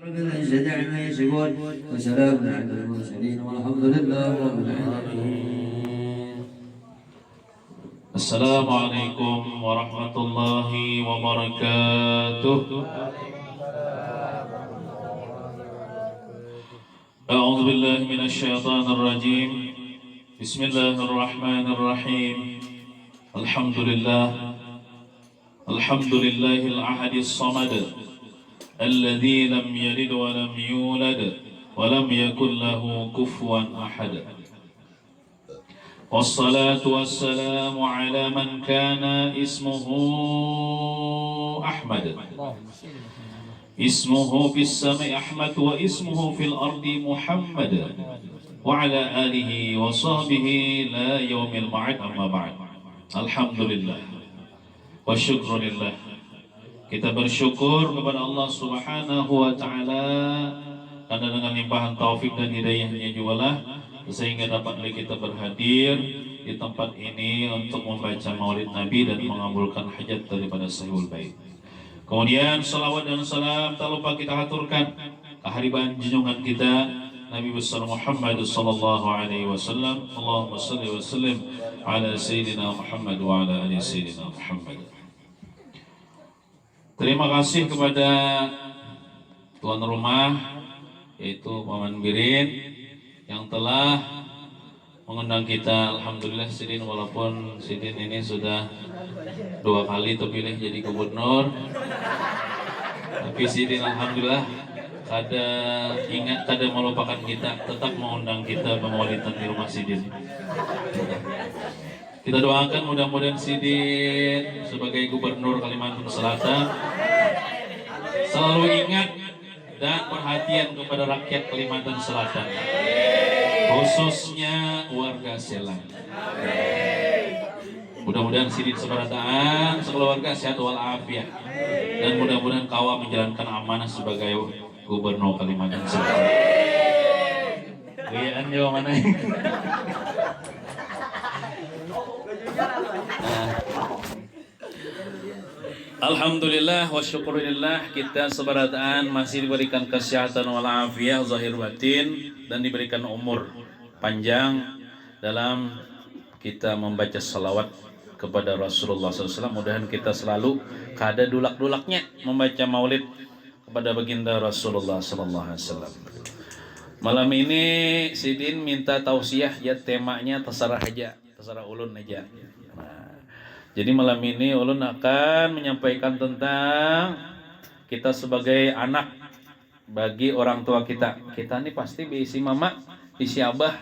وسلام على المرسلين والحمد لله رب العالمين. السلام عليكم ورحمة الله وبركاته. أعوذ بالله من الشيطان الرجيم. بسم الله الرحمن الرحيم. الحمد لله الأحد الصمد الذي لم يلد ولم يولد ولم يكن له كفوا أحد. والصلاة والسلام على من كان اسمه أحمد، اسمه في السماء أحمد واسمه في الأرض محمد، وعلى آله وصحبه لا يوم المعاد. أما بعد. Alhamdulillah wa syukurillah. Kita bersyukur kepada Allah Subhanahu wa Ta'ala karena dengan limpahan taufik dan hidayahnya jugalah sehingga dapat kita berhadir di tempat ini untuk membaca maulid Nabi dan mengabulkan hajat daripada sahibul bait. Kemudian salawat dan salam tak lupa kita haturkan kehadiran junjungan kita Nabi besar Muhammad sallallahu alaihi wasallam. Allahumma shalli wa sallim ala sayyidina Muhammad wa ala ali sayyidina Muhammad. Terima kasih kepada tuan rumah yaitu Paman Birin yang telah mengundang kita. Alhamdulillah Sidin, walaupun Sidin ini sudah 2 kali terpilih jadi gubernur, tapi Sidin alhamdulillah kada ingat, kada melupakan kita, tetap mengundang kita pemaulidan di rumah Sidin. Kita doakan mudah-mudahan Sidin sebagai gubernur Kalimantan Selatan selalu ingat dan perhatian kepada rakyat Kalimantan Selatan, khususnya warga Selang. Mudah-mudahan Sidin seberataan sekeluarga sehat walafiat dan mudah-mudahan kawa menjalankan amanah sebagai gubernur Kalimantan Selatan. Lihat yo mana? Alhamdulillah wa syukurillah, kita seberataan masih diberikan kesehatan walafiat zahir batin dan diberikan umur panjang dalam kita membaca salawat kepada Rasulullah SAW. Mudahan kita selalu kada dulak-dulaknya membaca maulid kepada baginda Rasulullah SAW. Malam ini Sidin minta tausiah ya, temanya terserah aja, terserah ulun aja. Jadi malam ini ulun akan menyampaikan tentang kita sebagai anak bagi orang tua kita. Kita ini pasti diisi mama, diisi abah,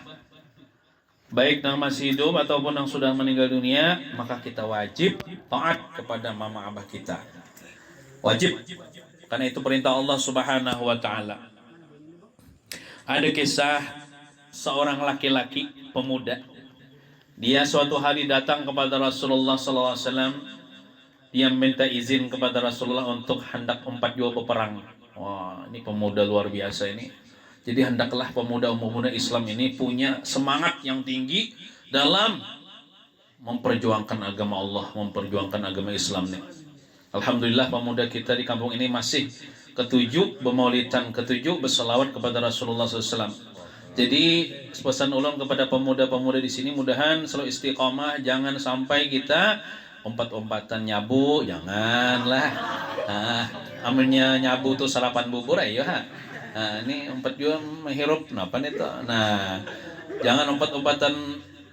baik yang masih hidup ataupun yang sudah meninggal dunia, maka kita wajib taat kepada mama abah kita. Wajib, karena itu perintah Allah Subhanahu wa Ta'ala. Ada kisah seorang laki-laki pemuda. Dia suatu hari datang kepada Rasulullah SAW. Dia minta izin kepada Rasulullah untuk hendak 4 jua peperang. Wah, ini pemuda luar biasa ini. Jadi hendaklah pemuda-pemuda Islam ini punya semangat yang tinggi dalam memperjuangkan agama Allah, memperjuangkan agama Islam nih. Alhamdulillah pemuda kita di kampung ini masih ketujuh bermaulidan, ketujuh berselawat kepada Rasulullah SAW. Jadi pesan ulun kepada pemuda-pemuda di sini, mudahan selalu istiqomah, jangan sampai kita ompat-ompatan nyabu, janganlah. Amalnya nyabu tuh sarapan bubur ayo ha. Ini ompat juga menghirup kenapa nih tuh. Nah, jangan ompat-ompatan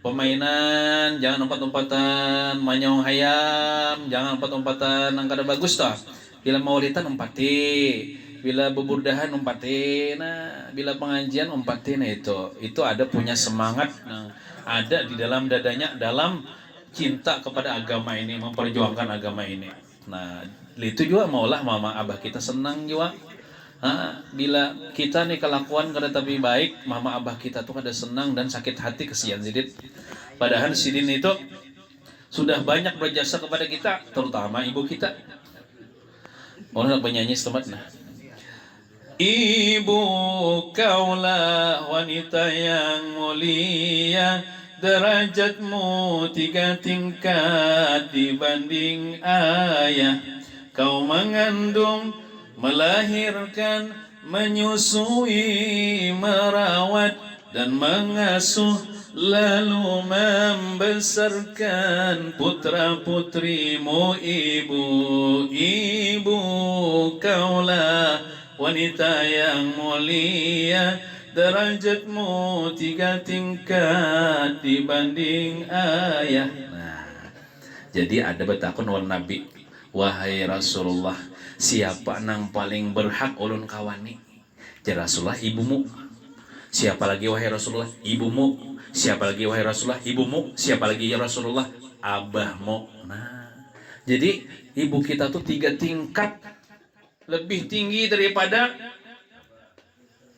permainan, jangan ompat-ompatan manyong hayam, jangan ompat-ompatan yang kada bagus tuh. Bila maulidan ompati, bila beburdahan umpati, nah bila pengajian umpati, nah itu ada punya semangat, nah, ada di dalam dadanya dalam cinta kepada agama ini, memperjuangkan agama ini. Nah itu juga maulah mama abah kita senang juga. Bila kita nih kelakuan kada tapi baik, mama abah kita tuh kada senang dan sakit hati kesian Sidin. Padahal Sidin itu sudah banyak berjasa kepada kita, terutama ibu kita. Orang penyanyi setempat nah. Ibu kaulah wanita yang mulia, derajatmu 3 tingkat dibanding ayah. Kau mengandung, melahirkan menyusui, merawat dan mengasuh, lalu membesarkan putra putrimu. Ibu kaulah wanita yang mulia, derajatmu 3 tingkat dibanding ayah. Nah, jadi ada betakun wal nabi, wahai Rasulullah, siapa nang paling berhak ulun kawani? Ya Rasulullah, ibumu. Siapa lagi wahai Rasulullah? Ibumu. Siapa lagi wahai Rasulullah? Ibumu. Siapa lagi ya Rasulullah? Abahmu. Nah, jadi ibu kita tuh 3 tingkat lebih tinggi daripada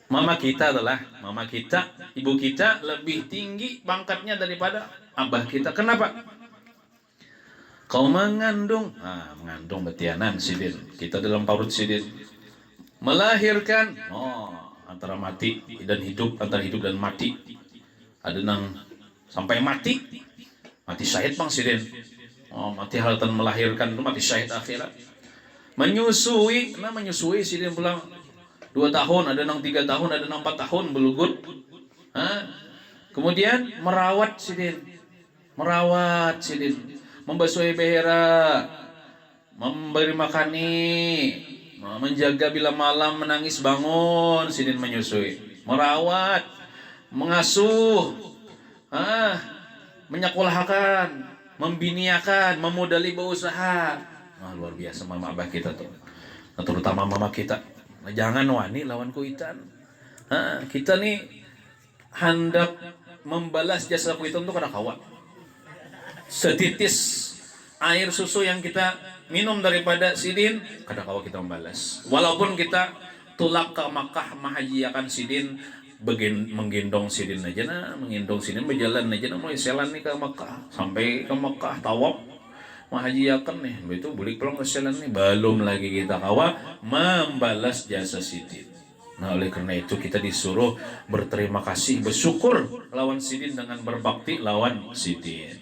mama kita. Adalah mama kita, ibu kita lebih tinggi pangkatnya daripada abah kita. Kenapa? Kau mengandung, mengandung betianan sidin. Kita dalam parut sidin. Melahirkan, antara mati dan hidup, antara hidup dan mati. Ada nang sampai mati syahid bang sidin. Mati halatan melahirkan itu mati syahid akhirat. Menyusui, menyusui sidin pulang 2 tahun, ada nang 3 tahun, ada nang 4 tahun belugut. Kemudian merawat sidin, membasuhi behera, memberi makani, menjaga bila malam menangis bangun, sidin menyusui, merawat, mengasuh, menyekolahkan, membiniakan, memodali berusaha. Luar biasa mama abah kita tuh, terutama mama kita. Jangan wani lawan kuitan. Kita nih hendak membalas jasa kuitan tuh kada kawan. Setitis air susu yang kita minum daripada sidin, kada kawan kita membalas. Walaupun kita tulak ke Makkah menghajiakan sidin, menggendong sidin aja menggendong sidin berjalan aja mulai selan nih ke Makkah, sampai ke Makkah tawaf menghajiakan nih, itu boleh pulang ke selan nih, belum lagi kita kawa membalas jasa sidin. Nah, oleh karena itu kita disuruh berterima kasih, bersyukur lawan sidin dengan berbakti lawan sidin.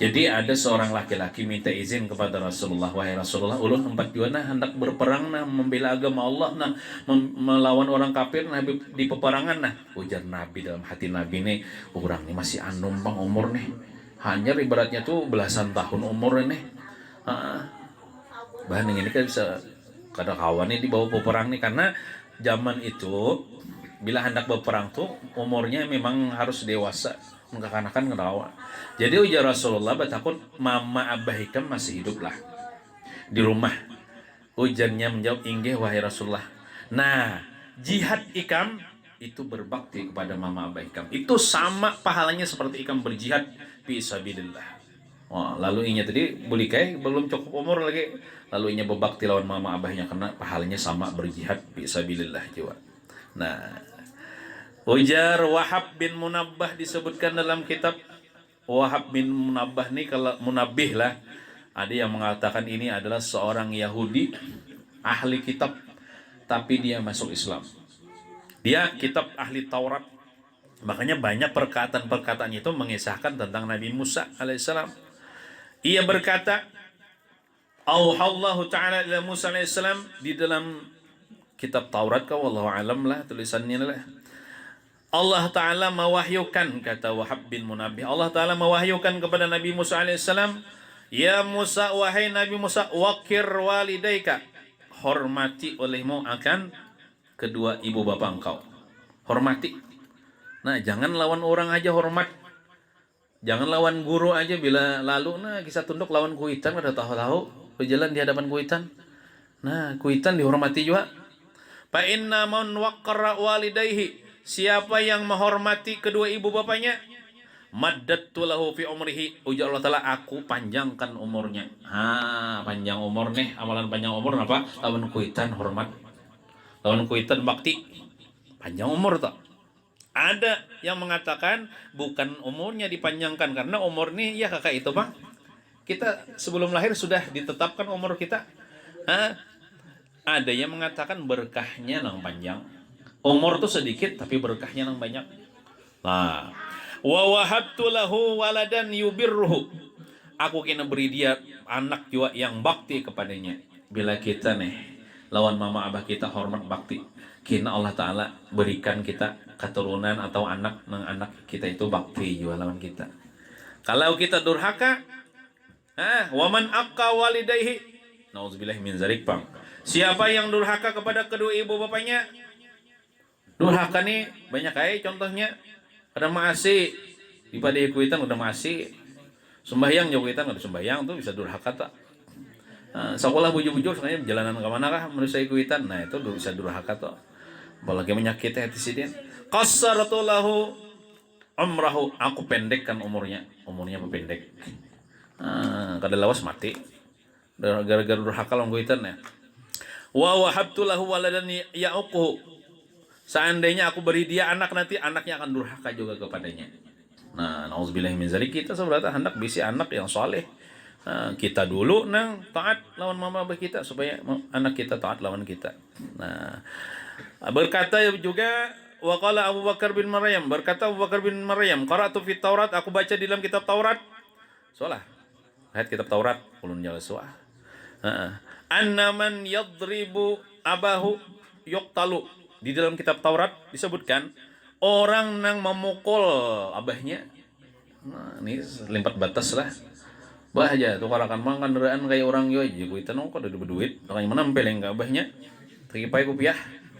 Jadi ada seorang laki-laki minta izin kepada Rasulullah, wahai Rasulullah, ulun tempat juana hendak berperang membela agama Allah melawan orang kafir di peperangan. Ujar Nabi dalam hati Nabi nih, orang nih masih anum bang umur nih, hanya ibaratnya tuh belasan tahun umur nih. Bahan ini kan bisa kada kawan nih dibawa peperang nih, karena zaman itu bila hendak berperang tuh umurnya memang harus dewasa, kekanakan ngelawan. Jadi ujar Rasulullah, batakun mama abah ikam masih hidup lah di rumah. Ujarnya menjawab, inggih wahai Rasulullah. Nah, jihad ikam itu berbakti kepada mama abah ikam, itu sama pahalanya seperti ikam berjihad fisabilillah. Lalu inya tadi bulikai belum cukup umur lagi, lalu inya berbakti lawan mama abahnya karena pahalanya sama berjihad fisabilillah juga. Nah, ujar Wahab bin Munabbah disebutkan dalam kitab. Wahab bin Munabbah nih, kalau Munabbih lah, ada yang mengatakan ini adalah seorang Yahudi ahli kitab, tapi dia masuk Islam. Dia kitab ahli Taurat, makanya banyak perkataan-perkataan itu mengisahkan tentang Nabi Musa alaihissalam. Ia berkata, Auhallahu ta'ala ila Musa alaihissalam, di dalam kitab Taurat, wallahu alam lah tulisannya lah. Allah Ta'ala mewahyukan, kata Wahab bin Munabbih, Allah Ta'ala mewahyukan kepada Nabi Musa alaihissalam, ya Musa, wahai Nabi Musa, wakir walidaika, hormati olehmu akan kedua ibu bapa engkau. Hormati. Nah, jangan lawan orang aja hormat, jangan lawan guru aja bila lalu kisah tunduk lawan kuitan, ada tahu-tahu berjalan di hadapan kuitan. Nah, kuitan dihormati juga. Fa inna man waqqara walidayhi, siapa yang menghormati kedua ibu bapanya, maddatu lahu fi umrihi, ujar Allah Ta'ala, aku panjangkan umurnya. Panjang umur nih, amalan panjang umur apa? Lawan kuitan hormat, lawan kuitan bakti, panjang umur tak? Ada yang mengatakan bukan umurnya dipanjangkan, karena umur nih ya kakak itu bang, kita sebelum lahir sudah ditetapkan umur kita. Ada yang mengatakan berkahnya nang panjang. Umur tuh sedikit tapi berkahnya nang banyak. Nah, wa wahabtu lahu waladan yubirruhu, aku kena beri dia anak juga yang bakti kepadanya. Bila kita nih lawan mama abah kita hormat bakti, Kina Allah Ta'ala berikan kita keturunan atau anak kita itu bakti juga lawan kita. Kalau kita durhaka, waman akka walidayhi, nauzubillahi min zalik, Bang. Siapa yang durhaka kepada kedua ibu bapaknya? Durhaka nih banyak kayak contohnya. Ada maasi di pada ikuitan udah maasi. Sembahyang jokitan udah sembahyang tuh bisa durhaka tak. Sekolah bujur-bujur sebenarnya jalanan ke mana kah manusia ikuitan. Nah, itu bisa durhaka tuh. Apalagi menyakiti hati sidin. Qassaratu lahu umrahu, aku pendekkan umurnya pendek. Kada lawas mati. Gara-gara durhaka lawan kuitan ya. Wa wahabtu lahu waladan ya'uquhu. Seandainya aku beri dia anak, nanti anaknya akan durhaka juga kepadanya. Nah, nauzubillahi min zalik, kita sebenarnya hendak bisi anak yang soleh. Kita dulu taat lawan mama abah kita supaya anak kita taat lawan kita. Nah, berkata juga waqala Abu Bakar bin Maryam, berkata Abu Bakar bin Maryam, qara'tu fit Taurat, aku baca di dalam kitab Taurat. Soalah. Ayat kitab Taurat ulun jala soah. Anna man yadribu abahu yuqtalu. Di dalam kitab Taurat disebutkan orang yang memukul abahnya. Nah, ini limpat batas lah. Bah aja tuh karakan mang kendaraan kayak orang yo aja kuitan kok ada berduit, makanya menampeleng ke abahnya. Tekipai kopiah,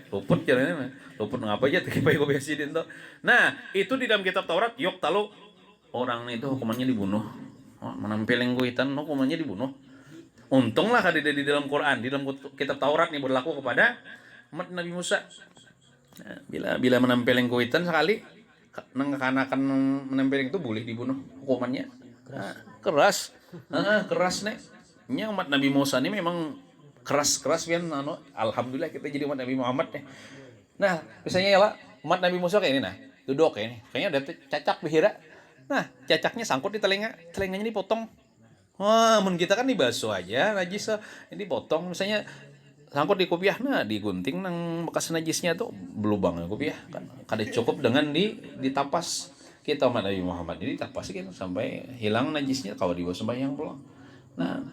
luput caranya. Luput ngapa aja tekipai kopiah sidin tuh. Nah, itu di dalam kitab Taurat yuqtalu. Orang itu hukumannya dibunuh. Menampeleng kuitan hukumannya dibunuh. Untunglah kada di dalam Quran, di dalam kitab Taurat nih berlaku kepada umat Nabi Musa. Bila menampeleng kuitan sekali, nang kanakan menempeleng itu boleh dibunuh hukumannya. Keras, keras nih. Nya umat Nabi Musa ini memang keras kan. Alhamdulillah kita jadi umat Nabi Muhammad nih. Nah, misalnya ya lah, umat Nabi Musa kayak ini nah, duduk kayak ini, kayaknya udah cacak behira. Nah, cacaknya sangkut di telinganya dipotong. Wah, mun kita kan dibasuh aja najis, ini potong misalnya sangkut di kopiah, nah digunting nang bekas najisnya tuh belubang kopiah kan. Kada cukup dengan ditapas. Kita umat Nabi Muhammad ini tapas gitu sampai hilang najisnya kalau dibasuh sembahyang pulang. Nah,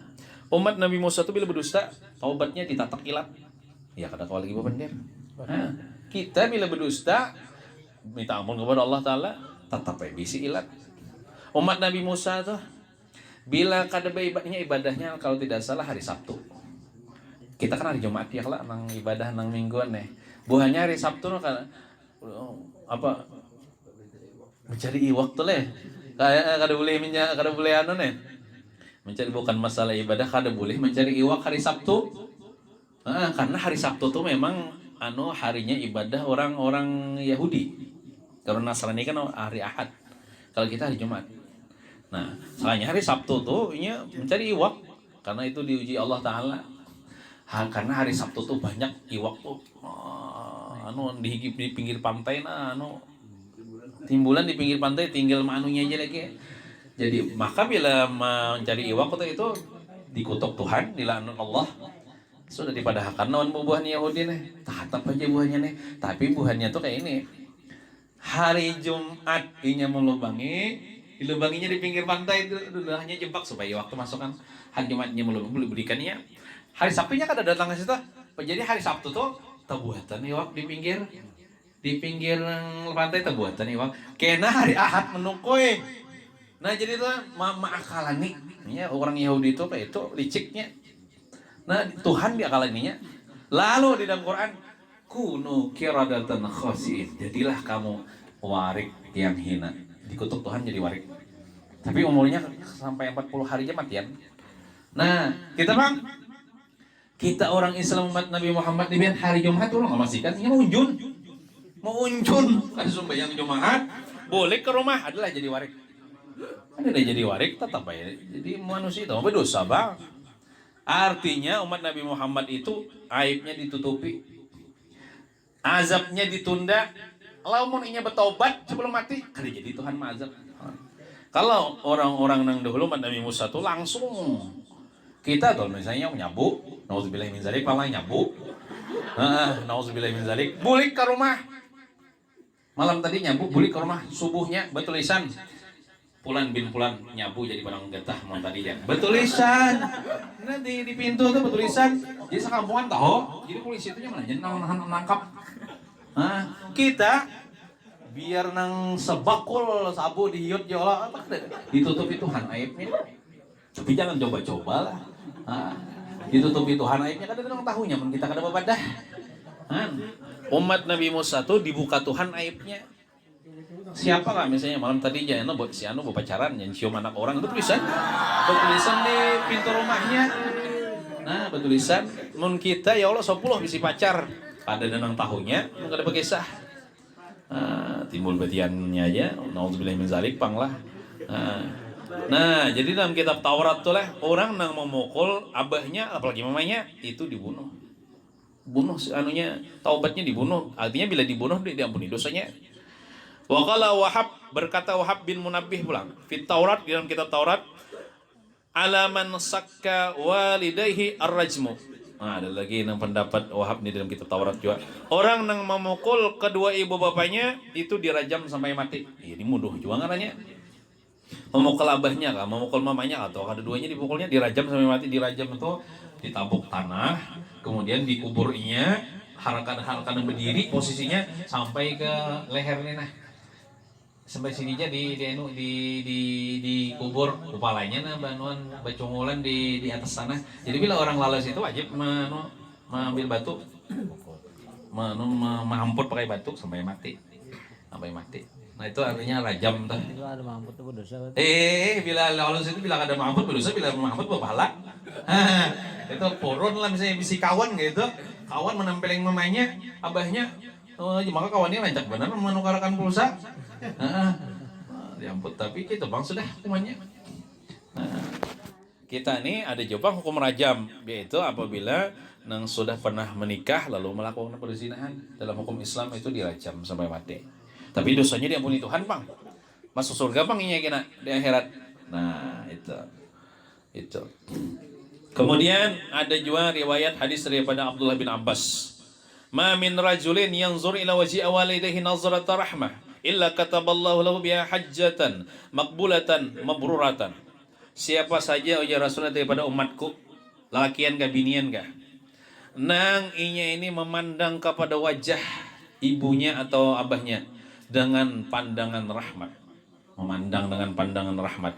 umat Nabi Musa tuh bila berdusta, taubatnya ditatak ilat. Ya kada kau lagi bener. Nah, kita bila berdusta minta ampun kepada Allah Ta'ala, tetap bisi ilat. Umat Nabi Musa tuh bila kada ibadahnya kalau tidak salah hari Sabtu. Kita kan hari Jumat ya lah nang ibadah nang mingguan nih. Buahnya hari Sabtu kan apa mencari iwak tuh leh. Kayak kada boleh anu nih. Mencari bukan masalah ibadah, kada boleh mencari iwak hari Sabtu. Karena hari Sabtu tuh memang harinya ibadah orang-orang Yahudi. Kalau Nasrani kan hari Ahad. Kalau kita hari Jumat. Nah, soalnya hari Sabtu tuh mencari iwak karena itu diuji Allah Ta'ala. Karena hari Sabtu tuh banyak iwak tuh di pinggir pantai timbulan di pinggir pantai tinggal manunya aja lagi. Jadi maka bila mencari iwak itu dikutuk Tuhan, dilaknat Allah. Sudah daripada karena buahnya Yahudi nih, tatap aja buahnya nih. Tapi buahnya tuh kayak ini. Hari Jumat inya dilubanginya di pinggir pantai itu hanya jebak supaya waktu masuk kan. Hari Jumatnya boleh berikannya. Hari Sabtunya kan ada datang ke situ. Jadi hari Sabtu tuh tebuatan iwak di pinggir pantai tebuatan iwak. Kena hari Ahad menungkoi. Nah jadi tuh akalan nih. Ya, orang Yahudi itu kayak itu liciknya. Nah Tuhan diakalaninya. Lalu di dalam Quran kunu kiradatan khasiin. Jadilah kamu warik yang hina. Dikutuk Tuhan jadi warik. Tapi umurnya sampai 40 hari aja matian. Nah, kita orang Islam umat Nabi Muhammad di hari Jumat orang nggak masih kan? Ini mau unjun kan sembahyang Jumat boleh ke rumah adalah jadi warik. Ada jadi warik tetap aja. Jadi manusia itu apa dosa bang? Artinya umat Nabi Muhammad itu aibnya ditutupi, azabnya ditunda. Kalau mau bertobat sebelum mati, kada jadi Tuhan mazab. Kalau orang-orang yang dahulu umat Nabi Musa tuh langsung kita tuh misalnya nyabu, nauzubillahi min zalik, malah nyabu. Nauzubillahi min zalik, bulik ke rumah. Malam tadi nyabu, bulik ke rumah, subuhnya betul lisan. Pulan bin Pulan nyabu jadi barang getah mau tadi ya. Betulisan. Nah di pintu tuh betulisan. Jadi sekampungan tahu. Jadi polisi itu mana jadi nangkap. Nah, kita biar nang sebakul sabu dihiut jola apa ditutupi Tuhan aibnya. Tapi jangan coba-coba lah. Nah, ditutupi Tuhan aibnya kan ada orang tahunya men kita kada babadah. Umat Nabi Musa tuh dibuka Tuhan aibnya. Siapa lah misalnya malam tadi aja si anu pacaran yang cium anak orang itu tulisan di pintu rumahnya. Nah betulisan mun kita ya Allah 10 bisi pacar ada danang tahunya mun kada bekisah. Timbul betiannya aja naudzubillah min zalik panglah. Nah jadi dalam kitab Taurat tuh lah orang nang memukul abahnya apalagi mamanya itu dibunuh anunya taubatnya dibunuh, artinya bila dibunuh dia diampuni dosanya. Wa qala Wahab, berkata Wahab bin Munabbih pulang fit Taurat, di dalam kitab Taurat, alaman sakka walidayhi ar-rajmu. Nah, ada lagi yang pendapat Wahab di dalam kitab Taurat juga. Orang yang memukul kedua ibu bapaknya itu dirajam sampai mati. Ini mudah juga ngaranya. Memukul abahnya kah, memukul mamanya atau kedua-duanya dipukulnya dirajam sampai mati. Dirajam itu ditabuk tanah, kemudian dikuburnya, harakan berdiri posisinya sampai ke lehernya nah. Sampai sini aja di kubur kepalanya nah banuan bacungulan di atas sana. Jadi bila orang lalas itu wajib mengambil batu, mahamput pakai batu sampai mati. Nah itu artinya rajam tuh. Bila ada mamput itu berdosa. Bila lalas itu bila ada mahamput berdosa, bila mahamput berpahala. Itu purun lah misalnya bisi kawan gitu. Kawan menempelin mamanya, abahnya, maka kawannya rancak benar menukarkan pulsa. Diamput tapi gitu bang sudah hukumannya. Kita ini ada jawab hukum rajam, yaitu apabila nang sudah pernah menikah lalu melakukan perzinahan dalam hukum Islam itu dirajam sampai mati. Tapi dosanya diampuni Tuhan bang, masuk surga bang ini kena di akhirat. Nah itu. Kemudian ada juga riwayat hadis daripada Abdullah bin Abbas. Ma min rajulin yanzur ila wajhi walidayhi nazrata rahmah illa kataballahu lahu biha hajjatan maqbulatan mabruratan. Siapa saja ujar Rasulullah daripada umatku, lakian kah binian kah, nang inya ini memandang kepada wajah ibunya atau abahnya dengan pandangan rahmat. Memandang dengan pandangan rahmat.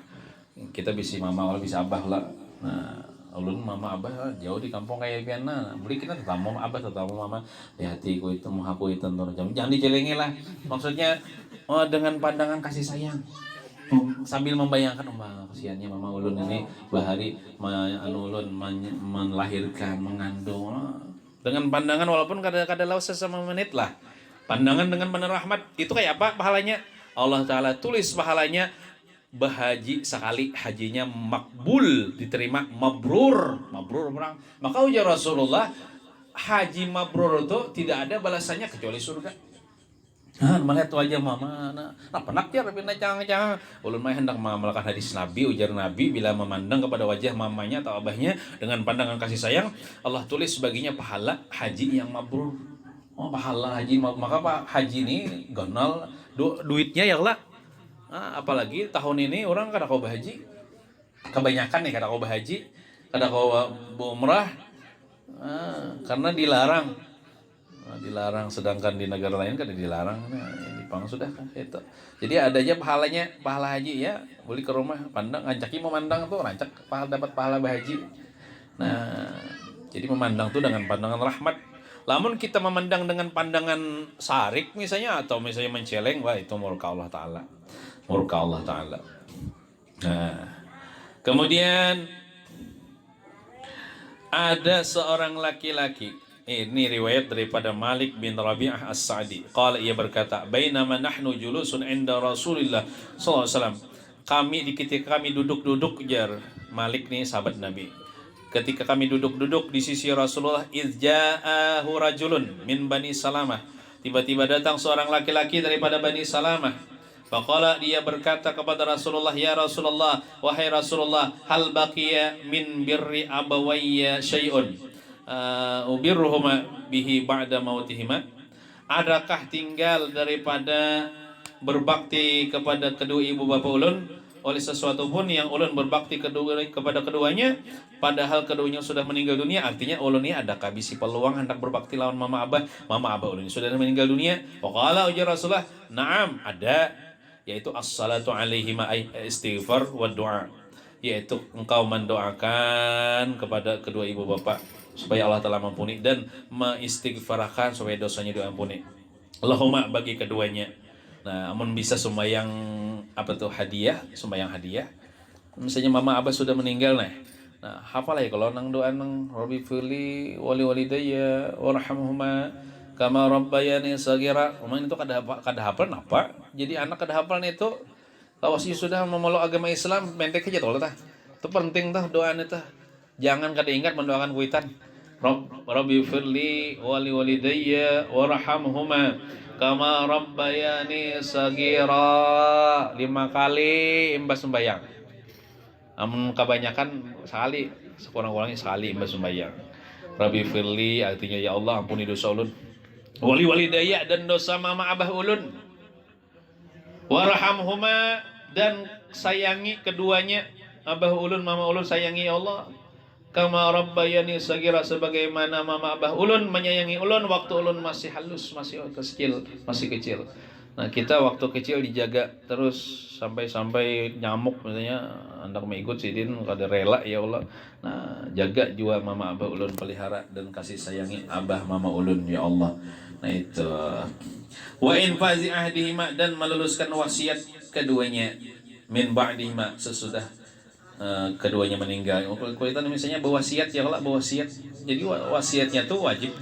Kita bisa mama atau bisa abah lah. Nah, ulun mama abah jauh di kampung kayak piana beli kita tetamu abah tetamu mama di hatiku itu muhaku itu jangan dicelengi lah maksudnya dengan pandangan kasih sayang sambil membayangkan kasihannya mama ulun ini bahari ulun melahirkan mengandung dengan pandangan walaupun kadang-kadang lawas sesama menit lah pandangan dengan penuh rahmat itu kayak apa pahalanya Allah Ta'ala tulis pahalanya bahaji sekali hajinya makbul diterima mabrur orang maka ujar Rasulullah haji mabrur itu tidak ada balasannya kecuali surga. Melihat wajah mama penak ya tapi cang ulun mah hendak mengamalkan hadis Nabi ujar Nabi bila memandang kepada wajah mamanya atau abahnya dengan pandangan kasih sayang Allah tulis baginya pahala haji yang mabrur. Pahala haji maka Pak haji ini gonal duitnya ya lah. Apalagi tahun ini orang kada kau bahaji kebanyakan nih kada kau bahaji kada kau umrah karena dilarang sedangkan di negara lain kada dilarang ini pang sudah kan itu jadi ada aja pahala haji ya boleh ke rumah pandang ngancaki memandang tuh rancak dapat pahala bahaji. Nah jadi memandang tuh dengan pandangan rahmat. Lamun kita memandang dengan pandangan sarik misalnya atau misalnya menceleng wah itu murka Allah Ta'ala. Nah, kemudian ada seorang laki-laki. Ini riwayat daripada Malik bin Rabi'ah As-Sa'di. Qala ia berkata, "Bainama nahnu julusun 'inda Rasulillah sallallahu alaihi wasallam." Ketika kami duduk-duduk jar Malik nih sahabat Nabi. Ketika kami duduk-duduk di sisi Rasulullah, izja'ahu rajulun min Bani Salamah. Tiba-tiba datang seorang laki-laki daripada Bani Salamah. Faqala dia berkata kepada Rasulullah, "Ya Rasulullah, wahai Rasulullah, hal baqiya min birri abawayya syai'un ubirruhuma bihi ba'da mautihima?" Adakah tinggal daripada berbakti kepada kedua ibu bapa ulun oleh sesuatu pun yang ulun berbakti kepada keduanya, padahal keduanya sudah meninggal dunia. Artinya ulun ini ada kabisi peluang hendak berbakti lawan mama abah ulun ini sudah meninggal dunia. Waqala ujar Rasulullah, na'am, ada, yaitu as-salatu alaihi istighfar wa doa, yaitu engkau mendoakan kepada kedua ibu bapak supaya Allah telah mampuni dan mengistighfarkan supaya dosanya diampuni. Allahumma bagi keduanya. Nah, amun bisa sembahyang apa tuh hadiah, sembahyang hadiah. Misalnya mama abah sudah meninggal nah hafal ya kalau nang doa nang Rabbi firli wali walidayya warhamhuma kama rabbayani sagira. Memang itu kada hafal apa? Jadi anak kada hafal itu lawas sudah memeluk agama Islam pendek aja tuh tah. Itu penting tah doanya tah. Jangan kada ingat mendoakan kuitan. Rabbi firli wali walidayya warhamhuma kama rabbayani sagira 5 kali imbas sembahyang. Amun kebanyakan sekali, sekurang-kurangnya sekali imbas sembahyang. Rabbi firli artinya ya Allah ampuni dosa ulun. Wali walidayya dan dosa mama abah ulun. Warhamhuma dan sayangi keduanya, abah ulun mama ulun sayangi ya Allah. Kama rabbayani sagira sebagaimana mama abah ulun menyayangi ulun waktu ulun masih halus, masih kecil. Nah, kita waktu kecil dijaga terus sampai nyamuk misalnya hendak mengikut sidin kada rela ya Allah. Nah, jaga juga mama abah ulun, pelihara dan kasih sayangi abah mama ulun ya Allah. Nah, itu. Wa in fazi ahdihima dan meluluskan wasiat keduanya min ba'dihima sesudah keduanya meninggal. Kita misalnya berwasiat ya Allah, berwasiat. Jadi wasiatnya tuh wajib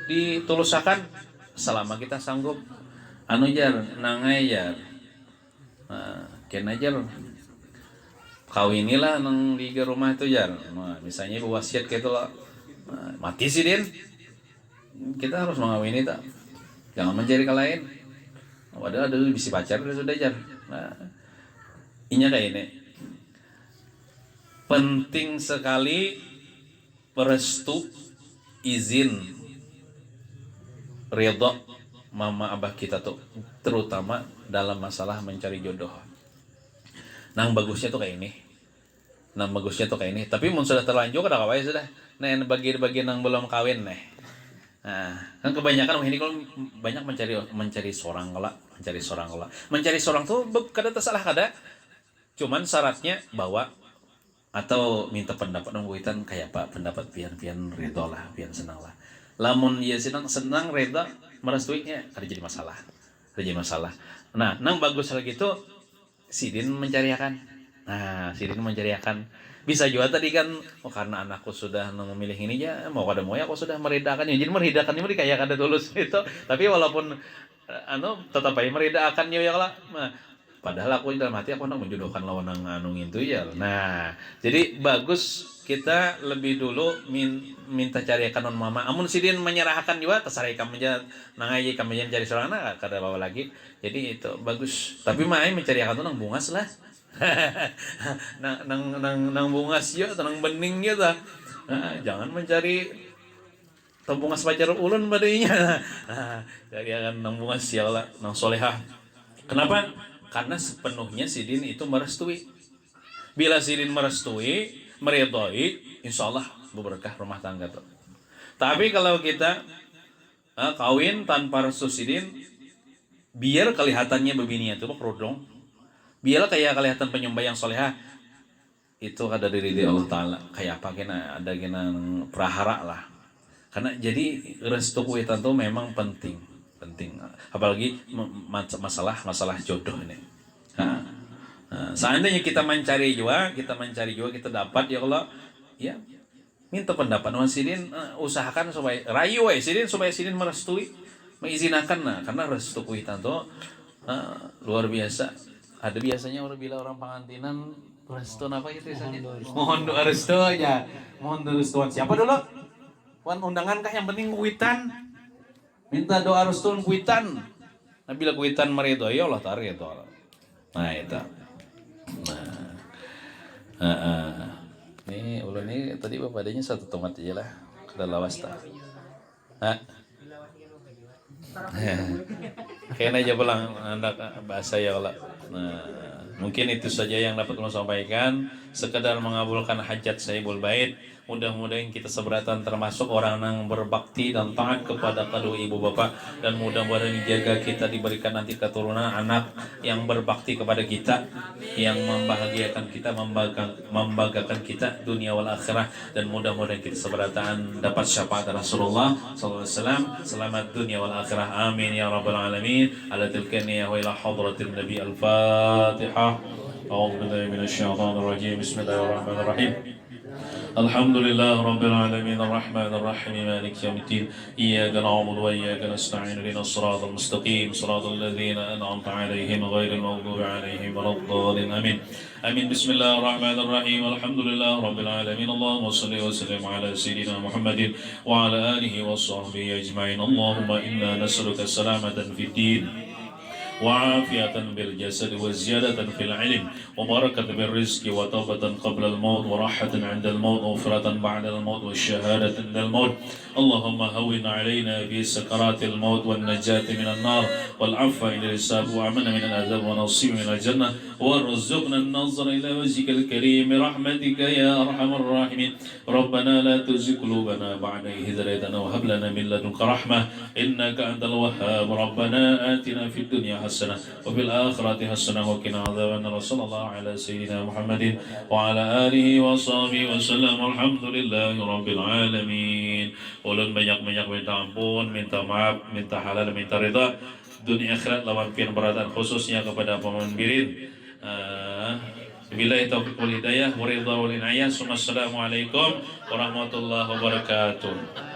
ditulusakan selama kita sanggup. Anu jar nangai jar. Kena jar kawinilah nang di rumah itu jar. Nah, misalnya berwasiat gitu lah. Mati sih Din. Kita harus mengawini tak. Jangan mencari ke lain. Padahal ada bisa pacar sudah jar. Nah, inya kayak ini. Penting sekali restu, izin, ridho mama abah kita tuh, terutama dalam masalah mencari jodoh. Nang bagusnya tuh kayak ini. Tapi mun sudah terlanjur kada kawae sudah. Nah, bagi nang belum kawin nih. Nah, kan kebanyakan ini kalau banyak mencari seorang lah. Mencari seorang tuh kada tersalah kada. Cuman syaratnya bahwa atau minta pendapat nungguitan kayak apa pendapat pian ridho lah, pian senang lah. Lamun ya senang ridho merestuinya ada jadi masalah. Nah, nang bagus lagi itu sidin mencariakan. Bisa juga tadi kan karena anakku sudah memilih ini ya mau kada mau ya aku sudah meredakan ya. Jadi meredakan ini kayak kada tulus itu. Tapi walaupun tetap aja meredakan ya lah. Nah, padahal aku dalam hati aku nak menjodohkan lawan nang anu itu ya. Nah, jadi bagus kita lebih dulu minta carikan non mama. Amun sidin menyerahkan juga terserah kamu aja nangai kamu aja cari seorang anak kada bawa lagi. Jadi itu bagus. Tapi mai mencarikan tuh nang bungas lah. nang bungas ya, nang bening ya ta. Nah, jangan mencari bungas pacar ulun badainya. Carikan nang bungas ya lah, nang solehah. Kenapa? Karena sepenuhnya sidin itu merestui. Bila sidin merestui, meridhoi, insya Allah berkah rumah tangga tuh. Tapi kalau kita kawin tanpa restu sidin, biar kelihatannya begini itu kerudung, biar kayak kelihatan penyembah yang solehah, itu ada dari Allah Taala. Kayak apa ada prahara lah. Karena jadi restu kuitan tuh memang penting, apalagi masalah jodoh ini. Seandainya kita mencari juga kita dapat ya Allah ya minta pendapat sidin, usahakan supaya rayu sidin supaya sidin merestui mengizinkan karena restu kuitan tuh luar biasa. Ada biasanya orang pengantinan restu apa gitu misalnya mohon doa restu aja, mohon restuan siapa dulu wan undangan kah yang penting kuitan. Minta doa restu kuitan. Nah, bila kuitan meridhoi Allah taala itu. Nah, itu. Ini ulun ini tadi bapadanya satu tomat aja lah. Kada lawas ta. Kayaknya aja pulang anak bahasa ya Allah. Nah, Mungkin itu saja yang dapat kami sampaikan, sekedar mengabulkan hajat Sayyidul Bait. Mudah-mudahan kita seberatan termasuk orang yang berbakti dan taat kepada kedua ibu bapak, dan mudah-mudahan dijaga kita diberikan nanti keturunan anak yang berbakti kepada kita, yang membahagiakan kita, membanggakan kita dunia wal akhirah, dan mudah-mudahan kita seberatan dapat syafaat Rasulullah sallallahu alaihi wasallam. Selamat dunia wal akhirah. Amin ya rabbal alamin. Ala tilkani wa ila hadratin nabi al-Fatihah. A'udzu billahi minasy syaithanir rajim. Bismillahirrahmanirrahim. الحمد لله رب العالمين الرحمن الرحيم مالك يوم الدين إياك نعبد وإياك نستعين اهدنا الصراط المستقيم صراط الذين أنعمت عليهم غير المغضوب عليهم ولا الضالين آمين آمين بسم الله الرحمن الرحيم الحمد لله رب العالمين اللهم صل وسلم على سيدنا محمد وعلى آله وصحبه أجمعين اللهم إنا نسألك السلامة في الدين وعافية بالجسد وزيادة في العلم وبركة بالرزق وتوبة قبل الموت وراحة عند الموت وغفرة بعد الموت والشهادة عند الموت اللهم هون علينا في سكرات الموت والنجاة من النار والعفو عند الحساب وأمن من العذاب ونصيب من الجنة وارزقنا النظر إلى وجهك الكريم برحمتك يا أرحم الراحمين ربنا لا تزغ قلوبنا بعد إذ هديتنا وهب لنا من لدنك رحمة إنك أنت الوهاب ربنا آتنا في الدنيا حسنة وفي الآخرة حسنة وقنا عذاب النار صلى الله على سيدنا محمد وعلى آله وصحبه وسلم الحمد لله رب العالمين. Ulun banyak-banyak minta ampun, minta maaf, minta halal, minta ridha dunia akhirat lawan pian beratan khususnya kepada pemimpin. Billahi taufiq wal hidayah wa ridha wal inayah. Assalamualaikum warahmatullahi wabarakatuh.